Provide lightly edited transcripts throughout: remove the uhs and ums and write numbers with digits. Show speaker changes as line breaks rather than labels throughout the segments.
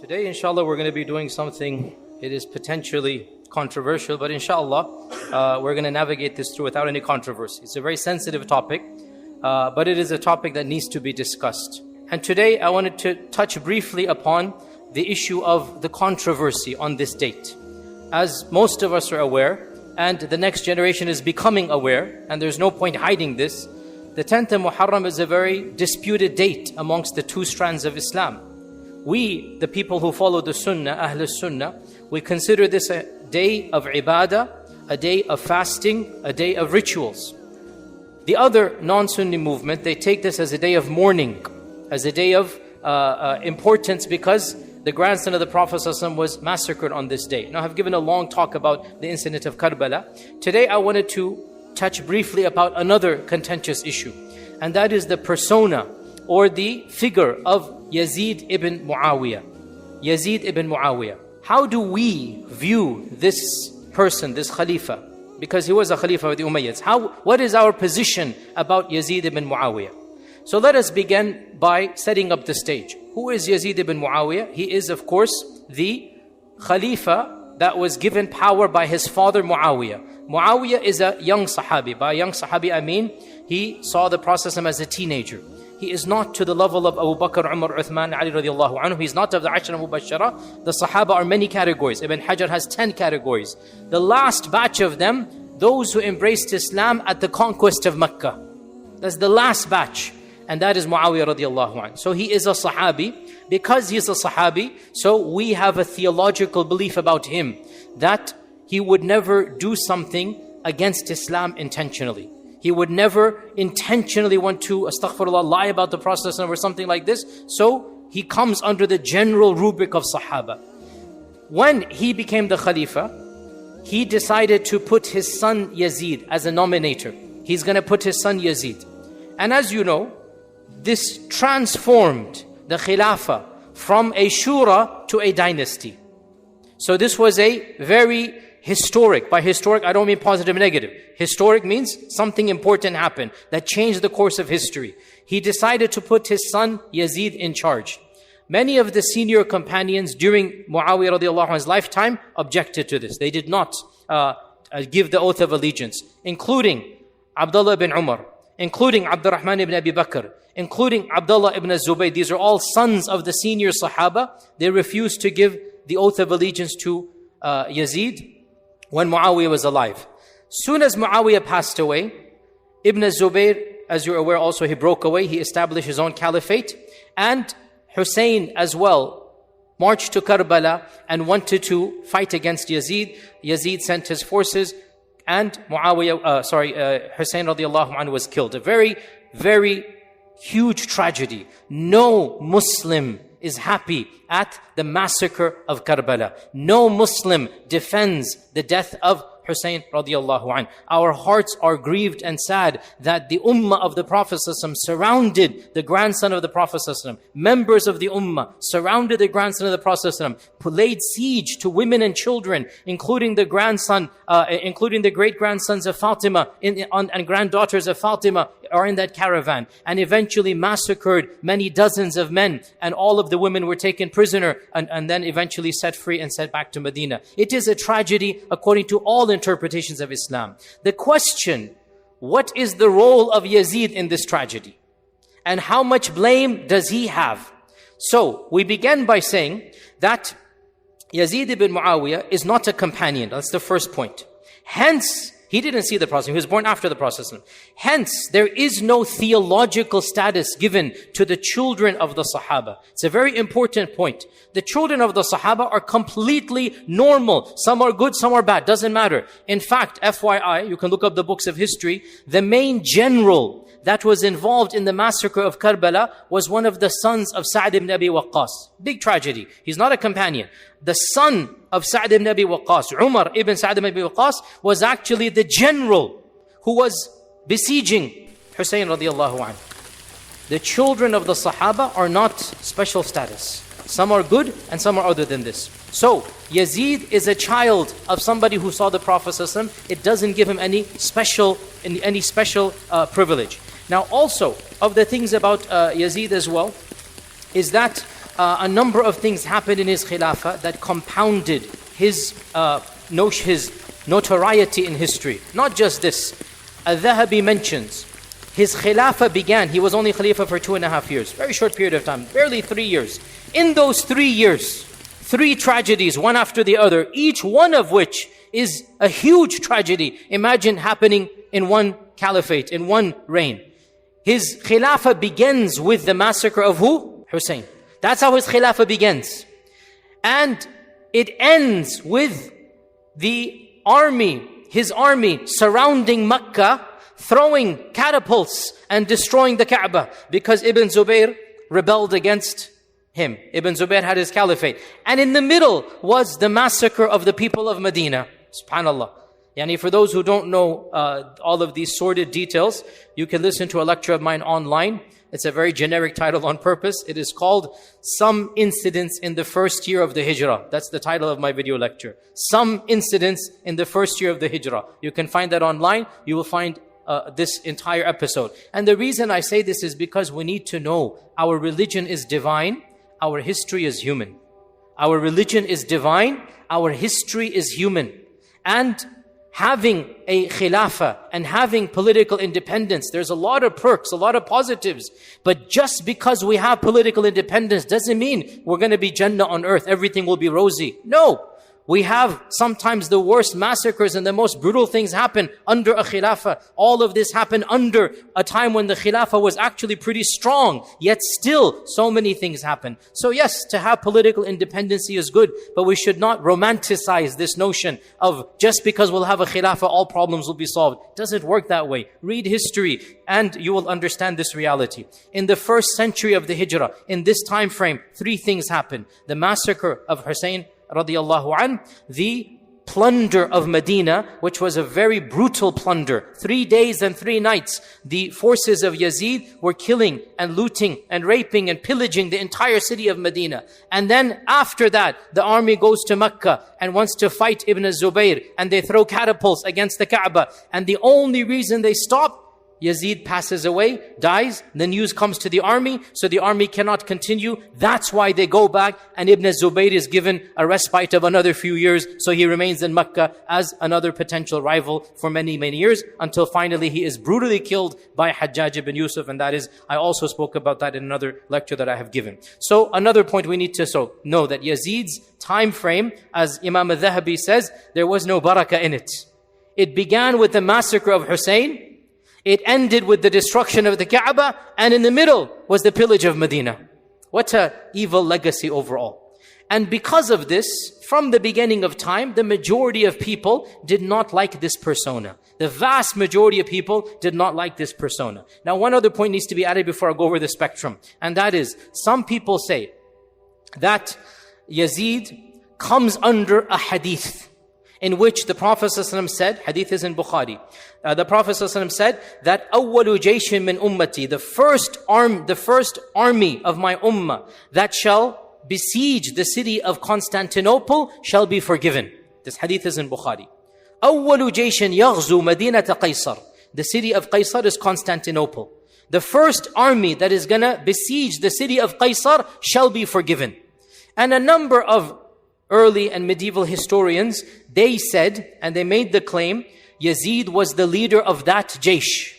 Today, inshallah, we're going to be doing something, it is potentially controversial, but inshallah, we're going to navigate this through without any controversy. It's a very sensitive topic, but it is a topic that needs to be discussed. And today, I wanted to touch briefly upon the issue of the controversy on this date. As most of us are aware, and the next generation is becoming aware, and there's no point hiding this, the 10th of Muharram is a very disputed date amongst the two strands of Islam. We, the people who follow the Sunnah, Ahl Sunnah, we consider this a day of ibadah, a day of fasting, a day of rituals. The other non-Sunni movement, they take this as a day of mourning, as a day of importance because the grandson of the Prophet ﷺ was massacred on this day. Now, I've given a long talk about the incident of Karbala. Today, I wanted to touch briefly about another contentious issue, and that is the persona or the figure of Yazid ibn Muawiyah. Yazid ibn Muawiyah. How do we view this person, this Khalifa? Because he was a Khalifa of the Umayyads. What is our position about Yazid ibn Muawiyah? So let us begin by setting up the stage. Who is Yazid ibn Muawiyah? He is, of course, the Khalifa that was given power by his father Muawiyah. Muawiyah is a young Sahabi. By young Sahabi, I mean he saw the Prophet as a teenager. He is not to the level of Abu Bakr, Umar, Uthman, Ali radiallahu anhu. He's not of the Ashra Mubashara. The Sahaba are many categories. Ibn Hajar has 10 categories. The last batch of them, those who embraced Islam at the conquest of Mecca. That's the last batch. And that is Muawiyah radiallahu anhu. So he is a Sahabi. Because he is a Sahabi, so we have a theological belief about him that he would never do something against Islam intentionally. He would never intentionally want to, astaghfirullah, lie about the Prophet or something like this. So he comes under the general rubric of Sahaba. When he became the Khalifa, he decided to put his son Yazid as a nominator. He's going to put his son Yazid. And as you know, this transformed the Khilafah from a shura to a dynasty. So this was a very historic. By historic, I don't mean positive and negative. Historic means something important happened that changed the course of history. He decided to put his son Yazid in charge. Many of the senior companions during Muawiyah radiallahu anhu's lifetime objected to this. They did not give the oath of allegiance, including Abdullah ibn Umar, including Abdurrahman ibn Abi Bakr, including Abdullah ibn Zubayr. These are all sons of the senior Sahaba. They refused to give the oath of allegiance to Yazid when Muawiyah was alive. Soon as Muawiyah passed away, Ibn Zubayr, as you're aware also, he broke away. He established his own caliphate. And Hussain as well marched to Karbala and wanted to fight against Yazid. Yazid sent his forces and Hussain radiallahu anhu was killed. A very, very huge tragedy. No Muslim is happy at the massacre of Karbala. No Muslim defends the death of Hussain radiallahu anhu. Our hearts are grieved and sad that the ummah of the Prophet ﷺ surrounded the grandson of the Prophet ﷺ. Members of the ummah surrounded the grandson of the Prophet ﷺ, laid siege to women and children, including the grandson, including the great-grandsons of Fatima and granddaughters of Fatima are in that caravan, and eventually massacred many dozens of men, and all of the women were taken prisoner and then eventually set free and sent back to Medina. It is a tragedy according to all interpretations of Islam. The question, what is the role of Yazid in this tragedy? And how much blame does he have? So, we began by saying that Yazid ibn Muawiyah is not a companion. That's the first point. Hence, he didn't see the Prophet. He was born after the Prophet. Hence, there is no theological status given to the children of the Sahaba. It's a very important point. The children of the Sahaba are completely normal. Some are good, some are bad. Doesn't matter. In fact, FYI, you can look up the books of history. The main general that was involved in the massacre of Karbala was one of the sons of Sa'd ibn Abi Waqqas. Big tragedy. He's not a companion. The son of Sa'd ibn Abi Waqqas, Umar ibn Sa'd ibn Abi Waqqas, was actually the general who was besieging Hussain radiallahu anhu. The children of the Sahaba are not special status. Some are good and some are other than this. So, Yazid is a child of somebody who saw the Prophet ﷺ. It doesn't give him any special privilege. Now also, of the things about Yazid as well, is that a number of things happened in his khilafah that compounded his notoriety in history. Not just this. Al-Dhahabi mentions his khilafah began, he was only khalifa for 2.5 years, very short period of time, barely 3 years. In those 3 years, 3 tragedies, one after the other, each one of which is a huge tragedy. Imagine happening in one caliphate, in one reign. His khilafah begins with the massacre of who? Hussain. That's how his khilafah begins. And it ends with his army surrounding Mecca, throwing catapults and destroying the Kaaba because Ibn Zubayr rebelled against him. Ibn Zubayr had his caliphate. And in the middle was the massacre of the people of Medina. SubhanAllah. Yani for those who don't know all of these sordid details, you can listen to a lecture of mine online. It's a very generic title on purpose. It is called Some Incidents in the First Year of the Hijrah. That's the title of my video lecture. Some Incidents in the First Year of the Hijrah. You can find that online. You will find this entire episode. And the reason I say this is because we need to know our religion is divine, our history is human. Our religion is divine, our history is human. And having a khilafah and having political independence, there's a lot of perks, a lot of positives. But just because we have political independence doesn't mean we're going to be Jannah on earth, everything will be rosy. No. We have sometimes the worst massacres and the most brutal things happen under a khilafah. All of this happened under a time when the khilafah was actually pretty strong. Yet still, so many things happen. So yes, to have political independency is good, but we should not romanticize this notion of just because we'll have a khilafah, all problems will be solved. It doesn't work that way. Read history and you will understand this reality. In the first century of the Hijrah, in this time frame, 3 things happened. The massacre of Hussain radiyallahu an, the plunder of Medina, which was a very brutal plunder. 3 days and 3 nights, the forces of Yazid were killing and looting and raping and pillaging the entire city of Medina. And then after that, the army goes to Mecca and wants to fight Ibn Zubayr, and they throw catapults against the Kaaba. And the only reason they stop, Yazid passes away, dies, the news comes to the army, so the army cannot continue. That's why they go back, and Ibn Zubayr is given a respite of another few years, so he remains in Mecca as another potential rival for many, many years, until finally he is brutally killed by Hajjaj ibn Yusuf, and that is, I also spoke about that in another lecture that I have given. So another point we need to know that Yazid's time frame, as Imam al-Dhahabi says, there was no barakah in it. It began with the massacre of Hussain, it ended with the destruction of the Kaaba, and in the middle was the pillage of Medina. What an evil legacy overall. And because of this, from the beginning of time, the majority of people did not like this persona. The vast majority of people did not like this persona. Now, one other point needs to be added before I go over the spectrum. And that is, some people say that Yazid comes under a hadith in which the Prophet ﷺ said, hadith is in Bukhari, the Prophet ﷺ said that أَوَّلُ جَيْشٍ مِّنْ أُمَّتِي, the first army of my ummah that shall besiege the city of Constantinople shall be forgiven. This hadith is in Bukhari. أَوَّلُ جَيْشٍ يَغْزُو مَدِينَةَ قَيْصَرٍ, the city of Qaysar is Constantinople. The first army that is gonna besiege the city of Qaysar shall be forgiven. And a number of early and medieval historians, they said, and they made the claim, Yazid was the leader of that jaysh.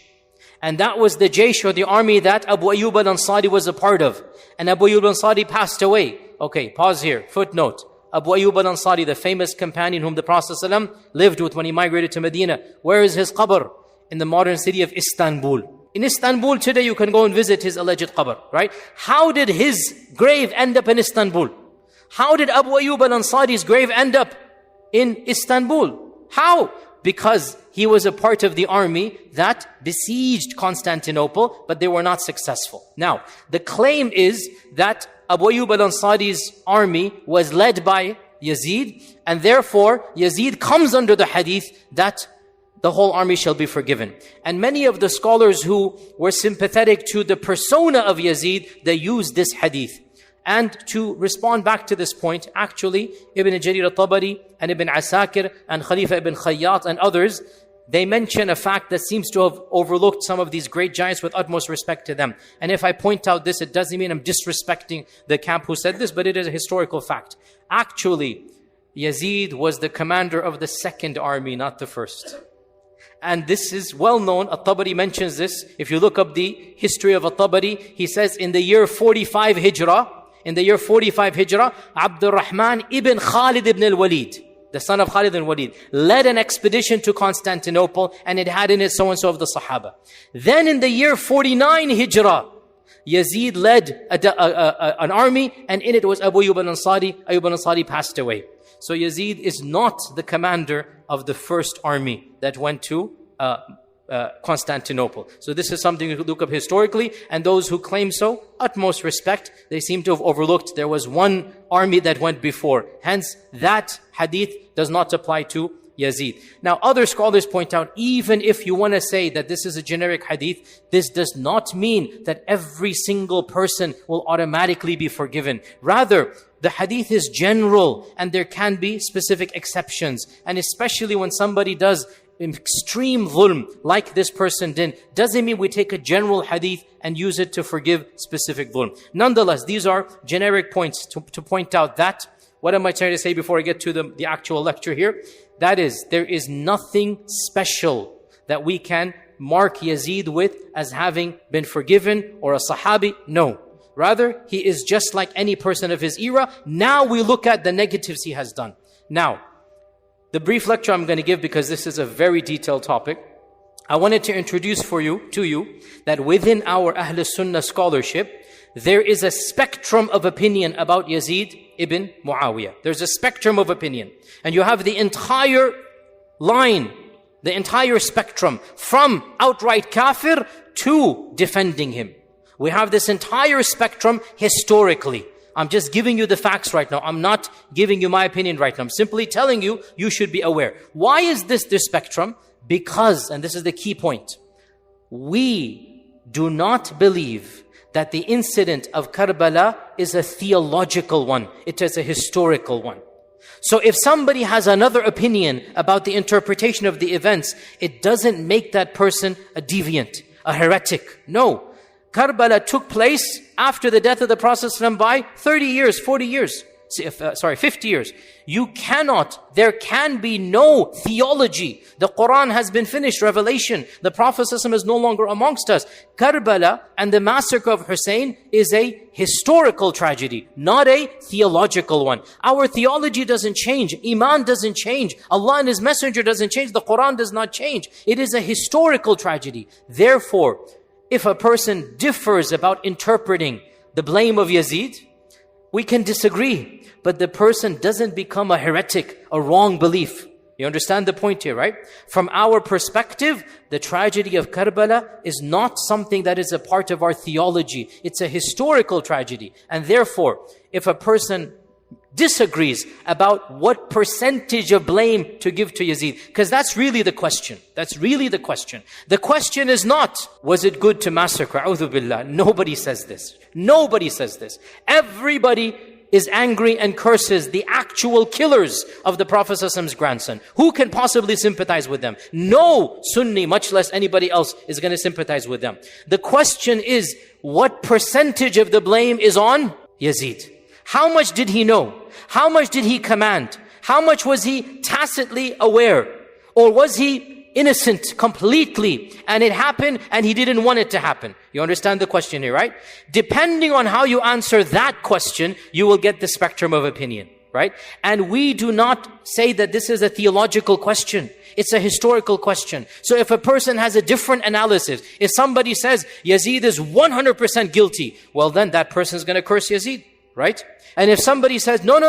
And that was the jaysh or the army that Abu Ayyub al-Ansari was a part of. And Abu Ayyub al-Ansari passed away. Okay, pause here, footnote. Abu Ayyub al-Ansari, the famous companion whom the Prophet ﷺ lived with when he migrated to Medina. Where is his qabr? In the modern city of Istanbul. In Istanbul today, you can go and visit his alleged qabr, right? How did his grave end up in Istanbul? How did Abu Ayyub al-Ansari's grave end up in Istanbul? How? Because he was a part of the army that besieged Constantinople, but they were not successful. Now, the claim is that Abu Ayyub al-Ansari's army was led by Yazid, and therefore Yazid comes under the hadith that the whole army shall be forgiven. And many of the scholars who were sympathetic to the persona of Yazid, they used this hadith. And to respond back to this point, actually, Ibn Jarir al-Tabari and Ibn Asakir and Khalifa ibn Khayyat and others, they mention a fact that seems to have overlooked some of these great giants with utmost respect to them. And if I point out this, it doesn't mean I'm disrespecting the camp who said this, but it is a historical fact. Actually, Yazid was the commander of the second army, not the first. And this is well known. At-Tabari mentions this. If you look up the history of At-Tabari, he says in the year 45 Hijrah, Abdul Rahman ibn Khalid ibn al-Walid, the son of Khalid ibn Walid, led an expedition to Constantinople, and it had in it so-and-so of the Sahaba. Then in the year 49 Hijrah, Yazid led an army, and in it was Abu Ayyub al-Ansari. Ayyub al-Ansari passed away. So Yazid is not the commander of the first army that went to Constantinople. So this is something you could look up historically, and those who claim so, utmost respect, they seem to have overlooked there was one army that went before. Hence, that hadith does not apply to Yazid. Now, other scholars point out, even if you want to say that this is a generic hadith, this does not mean that every single person will automatically be forgiven. Rather, the hadith is general, and there can be specific exceptions. And especially when somebody does extreme dhulm, like this person did, doesn't mean we take a general hadith and use it to forgive specific dhulm. Nonetheless, these are generic points to point out that, what am I trying to say before I get to the actual lecture here? That is, there is nothing special that we can mark Yazid with as having been forgiven, or a Sahabi. No. Rather, he is just like any person of his era. Now we look at the negatives he has done. Now, the brief lecture I'm going to give, because this is a very detailed topic, I wanted to introduce to you that within our Ahl Sunnah scholarship, there is a spectrum of opinion about Yazid ibn Muawiyah. There's a spectrum of opinion. And you have the entire line, the entire spectrum, from outright kafir to defending him. We have this entire spectrum historically. I'm just giving you the facts right now. I'm not giving you my opinion right now. I'm simply telling you, you should be aware. Why is this spectrum? Because, and this is the key point, we do not believe that the incident of Karbala is a theological one. It is a historical one. So if somebody has another opinion about the interpretation of the events, it doesn't make that person a deviant, a heretic. No. Karbala took place after the death of the Prophet ﷺ by 30 years, 40 years. 50 years. There can be no theology. The Quran has been finished, revelation. The Prophet ﷺ is no longer amongst us. Karbala and the massacre of Hussain is a historical tragedy, not a theological one. Our theology doesn't change. Iman doesn't change. Allah and His Messenger doesn't change. The Quran does not change. It is a historical tragedy. Therefore, if a person differs about interpreting the blame of Yazid, we can disagree, but the person doesn't become a heretic, a wrong belief. You understand the point here, right? From our perspective, the tragedy of Karbala is not something that is a part of our theology. It's a historical tragedy. And therefore, if a person disagrees about what percentage of blame to give to Yazid, because that's really the question. That's really the question. The question is not, was it good to massacre? A'udhu billah. Nobody says this. Nobody says this. Everybody is angry and curses the actual killers of the Prophet ﷺ's grandson. Who can possibly sympathize with them? No Sunni, much less anybody else, is going to sympathize with them. The question is, what percentage of the blame is on Yazid? How much did he know? How much did he command? How much was he tacitly aware? Or was he innocent completely and it happened and he didn't want it to happen? You understand the question here, right? Depending on how you answer that question, you will get the spectrum of opinion, right? And we do not say that this is a theological question. It's a historical question. So if a person has a different analysis, if somebody says Yazid is 100% guilty, well then that person is going to curse Yazid. Right? And if somebody says, no,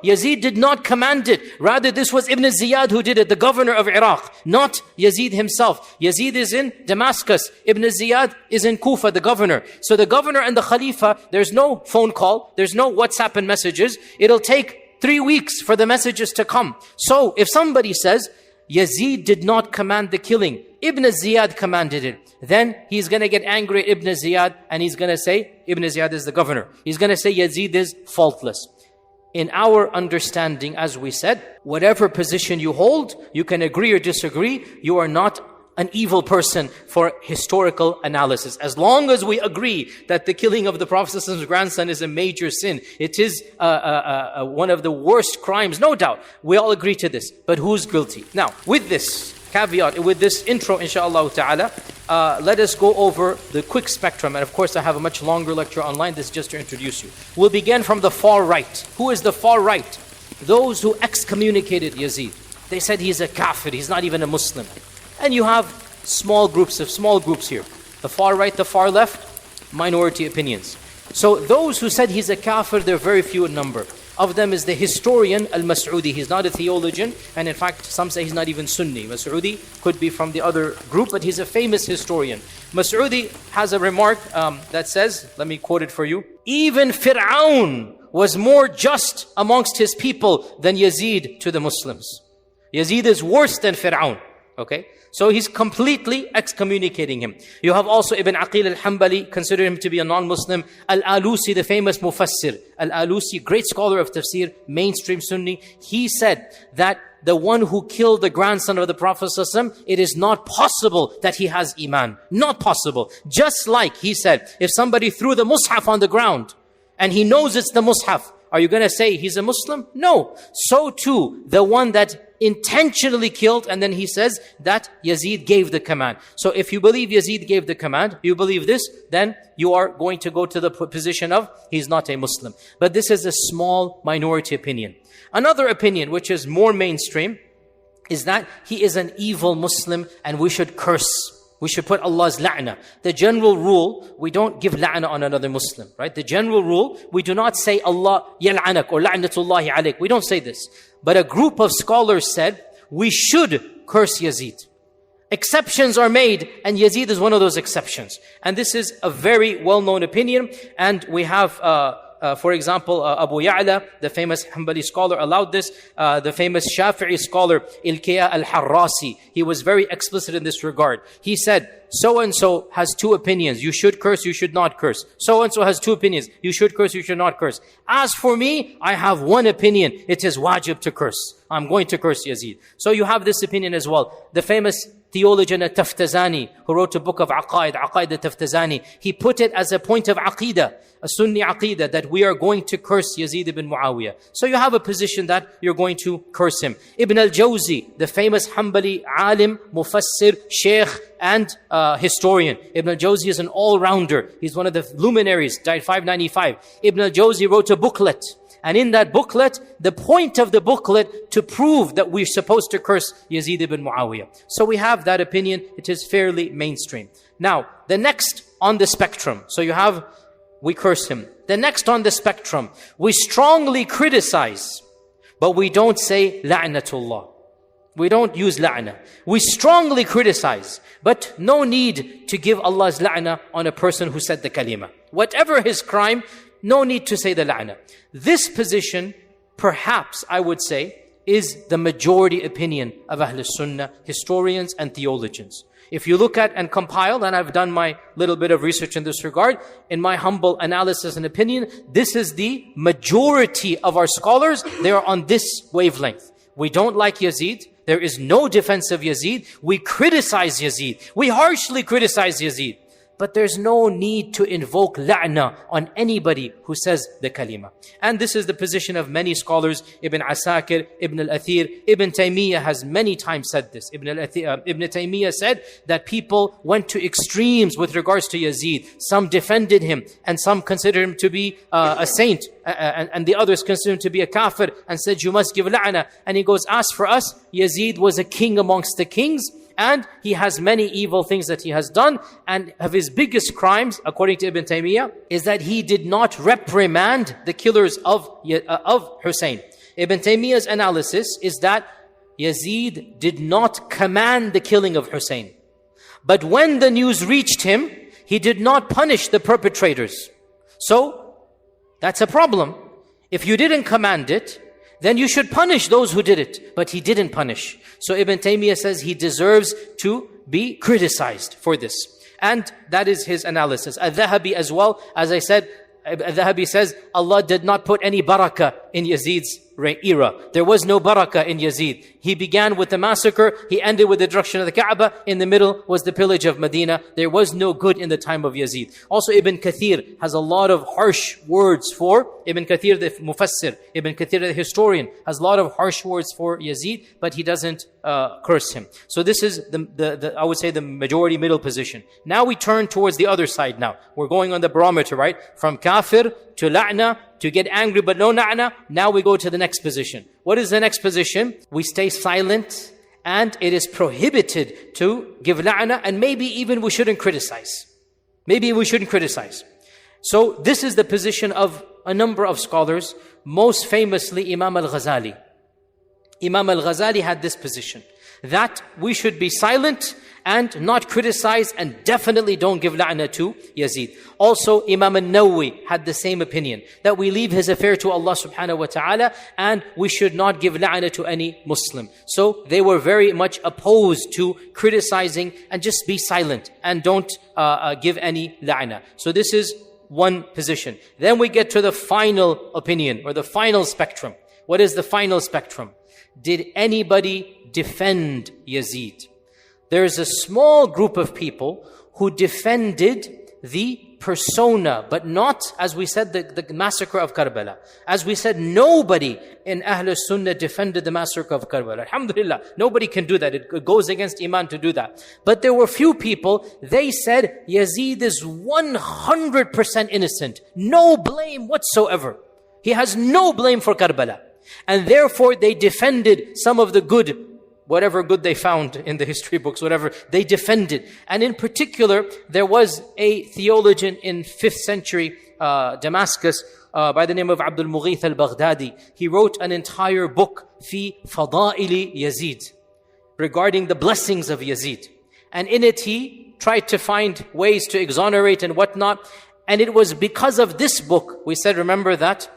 Yazid did not command it. Rather, this was Ibn Ziyad who did it, the governor of Iraq, not Yazid himself. Yazid is in Damascus. Ibn Ziyad is in Kufa, the governor. So the governor and the Khalifa, there's no phone call, there's no WhatsApp and messages. It'll take 3 weeks for the messages to come. So if somebody says, Yazid did not command the killing, Ibn Ziyad commanded it, then he's going to get angry at Ibn Ziyad and he's going to say, Ibn Ziyad is the governor. He's going to say Yazid is faultless. in our understanding, as we said, whatever position you hold, you can agree or disagree, you are not an evil person for historical analysis. As long as we agree that the killing of the Prophet's grandson is a major sin, it is one of the worst crimes, no doubt. We all agree to this. But who's guilty? Now, with this caveat, with this intro, inshallah ta'ala, let us go over the quick spectrum. And of course, I have a much longer lecture online. This is just to introduce you. We'll begin from the far right. Who is the far right? Those who excommunicated Yazid. They said he's a kafir, he's not even a Muslim. And you have small groups here. The far right, the far left, minority opinions. So those who said he's a kafir, they're very few in number. Of them is the historian Al-Mas'udi. He's not a theologian, and in fact, some say he's not even Sunni. Mas'udi could be from the other group, but he's a famous historian. Mas'udi has a remark that says, let me quote it for you, even Fir'aun was more just amongst his people than Yazid to the Muslims. Yazid is worse than Fir'aun. Okay? So he's completely excommunicating him. You have also Ibn Aqil al-Hanbali, consider him to be a non-Muslim. Al-Alusi, the famous Mufassir. Al-Alusi, great scholar of tafsir, mainstream Sunni. He said that the one who killed the grandson of the Prophet ﷺ, it is not possible that he has Iman. Not possible. Just like he said, if somebody threw the Mus'haf on the ground and he knows it's the Mus'haf, are you going to say he's a Muslim? No. So too, the one that intentionally killed, and then he says that Yazid gave the command. So if you believe Yazid gave the command, you believe this, then you are going to go to the position of he's not a Muslim. But this is a small minority opinion. Another opinion, which is more mainstream, is that he is an evil Muslim and we should curse. We should put Allah's la'na. The general rule, we don't give la'na on another Muslim, right? The general rule, we do not say Allah yal'anak or la'natullahi alayk. We don't say this. But a group of scholars said, we should curse Yazid. Exceptions are made, and Yazid is one of those exceptions. And this is a very well-known opinion. And we have, for example, Abu Ya'la, the famous Hanbali scholar, allowed this. The famous Shafi'i scholar, Ilkiya al-Harrasi, he was very explicit in this regard. He said, so-and-so has two opinions. You should curse, you should not curse. So-and-so has two opinions. You should curse, you should not curse. As for me, I have one opinion. It is wajib to curse. I'm going to curse Yazid. So you have this opinion as well. The famous theologian Taftazani, who wrote a book of Aqaid Taftazani, he put it as a point of Aqidah, a Sunni Aqidah, that we are going to curse Yazid ibn Muawiyah. So you have a position that you're going to curse him. Ibn al-Jawzi, the famous Hanbali alim, mufassir, sheikh, and historian. Ibn al-Jawzi is an all-rounder. He's one of the luminaries, died 595. Ibn al-Jawzi wrote a booklet. And in that booklet, the point of the booklet to prove that we're supposed to curse Yazid ibn Muawiyah. So we have that opinion. It is fairly mainstream. Now, the next on the spectrum. So you have, we curse him. The next on the spectrum, we strongly criticize, but we don't say la'natullah. We don't use la'na. We strongly criticize, but no need to give Allah's la'na on a person who said the kalima. Whatever his crime, no need to say the la'na. This position, perhaps I would say, is the majority opinion of Ahl Sunnah, historians and theologians. If you look at and compile, and I've done my little bit of research in this regard, in my humble analysis and opinion, this is the majority of our scholars. They are on this wavelength. We don't like Yazid. There is no defense of Yazid. We criticize Yazid. We harshly criticize Yazid. But there's no need to invoke la'na on anybody who says the kalima. And this is the position of many scholars. Ibn Asakir, Ibn al-Athir, Ibn Taymiyyah has many times said this. Ibn Taymiyyah said that people went to extremes with regards to Yazid. Some defended him, and some considered him to be a saint, and the others considered him to be a kafir, and said, you must give la'na. And he goes, as for us, Yazid was a king amongst the kings, and he has many evil things that he has done. And of his biggest crimes, according to Ibn Taymiyyah, is that he did not reprimand the killers of Hussain. Ibn Taymiyyah's analysis is that Yazid did not command the killing of Hussain. But when the news reached him, he did not punish the perpetrators. So, that's a problem. If you didn't command it, then you should punish those who did it. But he didn't punish. So Ibn Taymiyyah says he deserves to be criticized for this. And that is his analysis. Al-Dhahabi as well, as I said, Al-Dhahabi says, Allah did not put any barakah in Yazid's era. There was no barakah in Yazid. He began with the massacre. He ended with the destruction of the Kaaba. In the middle was the pillage of Medina. There was no good in the time of Yazid. Also, Ibn Kathir has a lot of harsh words for Ibn Kathir, the Mufassir. Ibn Kathir, the historian, has a lot of harsh words for Yazid, but he doesn't curse him. So this is I would say the majority middle position. Now we turn towards the other side now. We're going on the barometer, right? From kafir to la'na, to get angry but no na'na. Now we go to the next position. What is the next position? We stay silent, and it is prohibited to give la'na, and maybe even we shouldn't criticize. Maybe we shouldn't criticize. So this is the position of a number of scholars, most famously Imam al-Ghazali. Imam al-Ghazali had this position, that we should be silent and not criticize, and definitely don't give la'na to Yazid. Also, Imam al-Nawawi had the same opinion, that we leave his affair to Allah subhanahu wa ta'ala, and we should not give la'na to any Muslim. So they were very much opposed to criticizing, and just be silent and don't give any la'na. So this is one position. Then we get to the final opinion, or the final spectrum. What is the final spectrum? Did anybody defend Yazid? There's a small group of people who defended the persona, but not, as we said, the massacre of Karbala. As we said, nobody in Ahl Sunnah defended the massacre of Karbala. Alhamdulillah, nobody can do that. It goes against Iman to do that. But there were few people, they said, Yazid is 100% innocent. No blame whatsoever. He has no blame for Karbala. And therefore they defended some of the good, whatever good they found in the history books, whatever, they defended. And in particular, there was a theologian in 5th century Damascus by the name of Abdul Mughith al-Baghdadi. He wrote an entire book, Fi Fadaili Yazid, regarding the blessings of Yazid. And in it he tried to find ways to exonerate and whatnot. And it was because of this book, we said, remember that,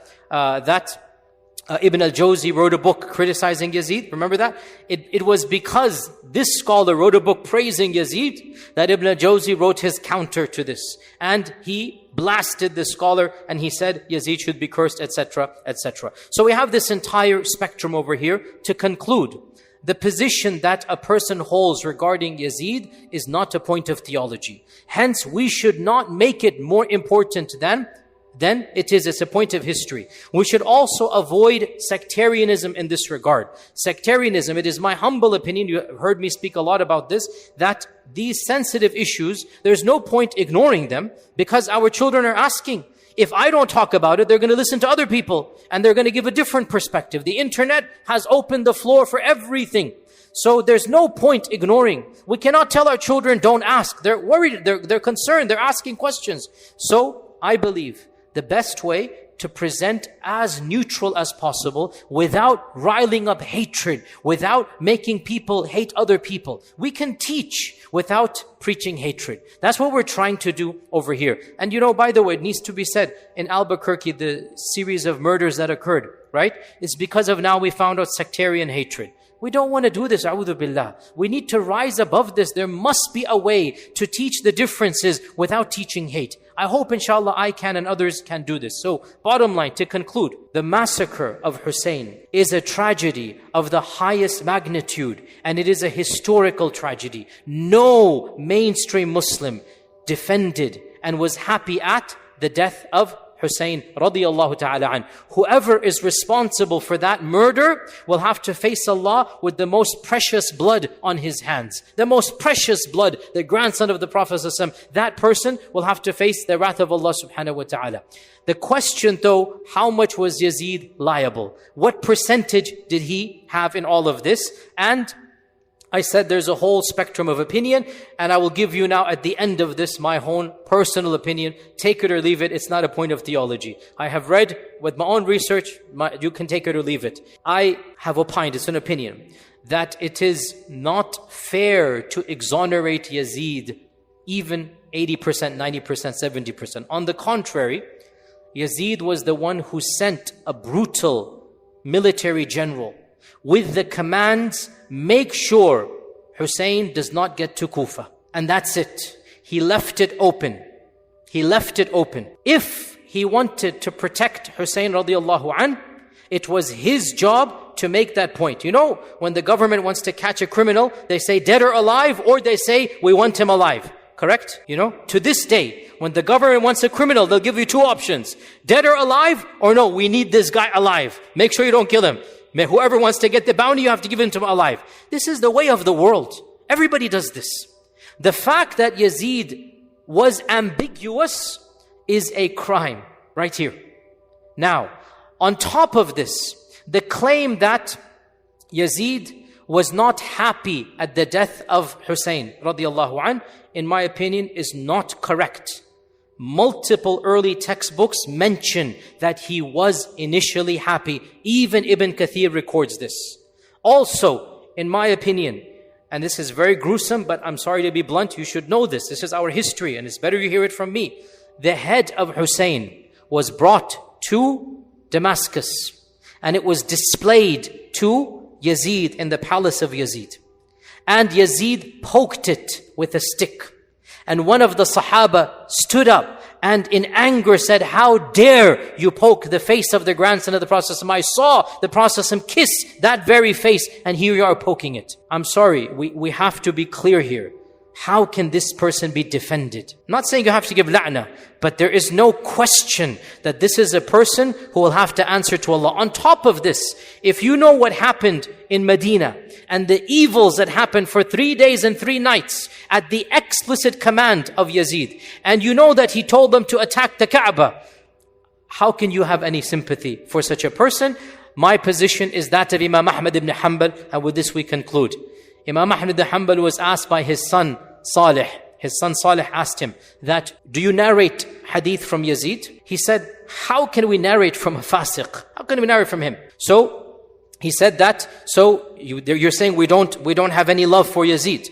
Ibn al-Jawzi wrote a book criticizing Yazid. Remember that? It was because this scholar wrote a book praising Yazid that Ibn al-Jawzi wrote his counter to this. And he blasted the scholar and he said Yazid should be cursed, etc., etc. So we have this entire spectrum over here. To conclude, the position that a person holds regarding Yazid is not a point of theology. Hence, we should not make it more important than it is. It's a point of history. We should also avoid sectarianism in this regard. Sectarianism, it is my humble opinion, you heard me speak a lot about this, that these sensitive issues, there's no point ignoring them, because our children are asking. If I don't talk about it, they're going to listen to other people, and they're going to give a different perspective. The internet has opened the floor for everything. So there's no point ignoring. We cannot tell our children, don't ask. They're worried, they're concerned, they're asking questions. So I believe the best way to present as neutral as possible, without riling up hatred, without making people hate other people. We can teach without preaching hatred. That's what we're trying to do over here. And you know, by the way, it needs to be said, in Albuquerque, the series of murders that occurred, right? It's because of now we found out sectarian hatred. We don't want to do this, a'udhu billah. We need to rise above this. There must be a way to teach the differences without teaching hate. I hope inshallah I can and others can do this. So bottom line, to conclude, the massacre of Hussain is a tragedy of the highest magnitude, and it is a historical tragedy. No mainstream Muslim defended and was happy at the death of Hussain radiyallahu ta'ala an. Whoever is responsible for that murder will have to face Allah with the most precious blood on his hands. The most precious blood, the grandson of the Prophet ﷺ, that person will have to face the wrath of Allah subhanahu wa ta'ala. The question though, how much was Yazid liable? What percentage did he have in all of this? And I said there's a whole spectrum of opinion, and I will give you now at the end of this my own personal opinion. Take it or leave it. It's not a point of theology. I have read with my own research. You can take it or leave it. I have opined, it's an opinion, that it is not fair to exonerate Yazid even 80%, 90%, 70%. On the contrary, Yazid was the one who sent a brutal military general with the commands, make sure Hussain does not get to Kufa. And that's it. He left it open. He left it open. If he wanted to protect Hussain radiallahu an, It was his job to make that point. You know, when the government wants to catch a criminal, they say dead or alive, or they say we want him alive. Correct? You know, to this day, when the government wants a criminal, they'll give you two options. Dead or alive, or no, we need this guy alive. Make sure you don't kill him. Whoever wants to get the bounty, you have to give him to him alive. This is the way of the world. Everybody does this. The fact that Yazid was ambiguous is a crime right here. Now, on top of this, the claim that Yazid was not happy at the death of Hussain radiallahu anh, in my opinion, is not correct. Multiple early textbooks mention that he was initially happy. Even Ibn Kathir records this. Also, in my opinion, and this is very gruesome, but I'm sorry to be blunt, you should know this. This is our history, and it's better you hear it from me. The head of Hussain was brought to Damascus, and it was displayed to Yazid in the palace of Yazid. And Yazid poked it with a stick. And one of the Sahaba stood up and in anger said, "How dare you poke the face of the grandson of the Prophet ﷺ? I saw the Prophet ﷺ kiss that very face, and here you are poking it." I'm sorry, we have to be clear here. How can this person be defended? I'm not saying you have to give la'nah, but there is no question that this is a person who will have to answer to Allah. On top of this, if you know what happened in Medina and the evils that happened for 3 days and 3 nights at the explicit command of Yazid, and you know that he told them to attack the Kaaba, how can you have any sympathy for such a person? My position is that of Imam Ahmad ibn Hanbal, and with this we conclude. Imam Ahmad ibn Hanbal was asked by his son Salih. His son Salih asked him that, "Do you narrate hadith from Yazid?" He said, "How can we narrate from a fasiq? How can we narrate from him?" So he said that, you're saying we don't have any love for Yazid.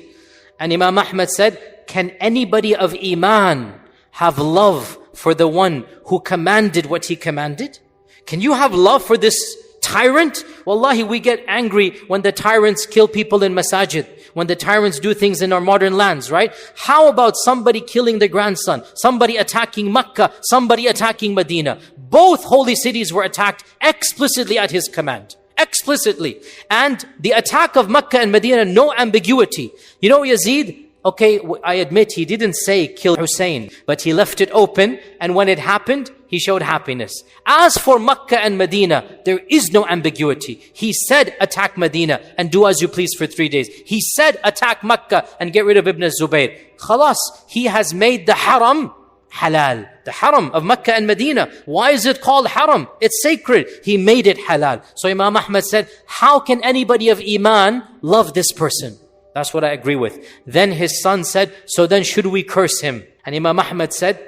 And Imam Ahmad said, "Can anybody of Iman have love for the one who commanded what he commanded? Can you have love for this tyrant? Wallahi, we get angry when the tyrants kill people in masajid, when the tyrants do things in our modern lands, right? How about somebody killing the grandson, somebody attacking Makkah, somebody attacking Medina? Both holy cities were attacked explicitly at his command. Explicitly. And the attack of Makkah and Medina, no ambiguity. You know, Yazid, okay, I admit he didn't say kill Hussain, but he left it open, and when it happened, he showed happiness. As for Makkah and Medina, there is no ambiguity. He said attack Medina and do as you please for 3 days. He said attack Makkah and get rid of Ibn Zubayr. Khalas, he has made the haram halal. The haram of Makkah and Medina. Why is it called haram? It's sacred. He made it halal. So Imam Ahmad said, how can anybody of Iman love this person? That's what I agree with. Then his son said, so then should we curse him? And Imam Ahmad said,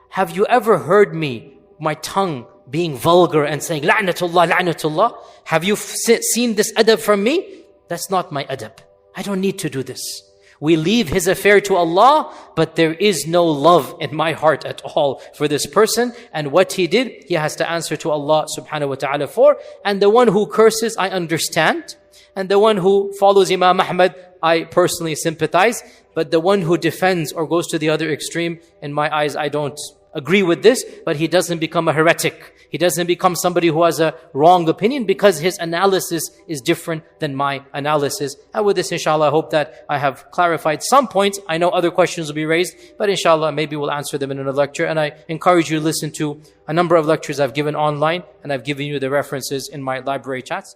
have you ever heard me, my tongue being vulgar and saying, la'natullah, la'natullah? Have you seen this adab from me? That's not my adab. I don't need to do this. We leave his affair to Allah, but there is no love in my heart at all for this person. And what he did, he has to answer to Allah subhanahu wa ta'ala for. And the one who curses, I understand. And the one who follows Imam Ahmad, I personally sympathize. But the one who defends or goes to the other extreme, in my eyes, I don't agree with this. But he doesn't become a heretic. He doesn't become somebody who has a wrong opinion because his analysis is different than my analysis. And with this, inshallah, I hope that I have clarified some points. I know other questions will be raised, but inshallah, maybe we'll answer them in another lecture. And I encourage you to listen to a number of lectures I've given online, and I've given you the references in my library chats.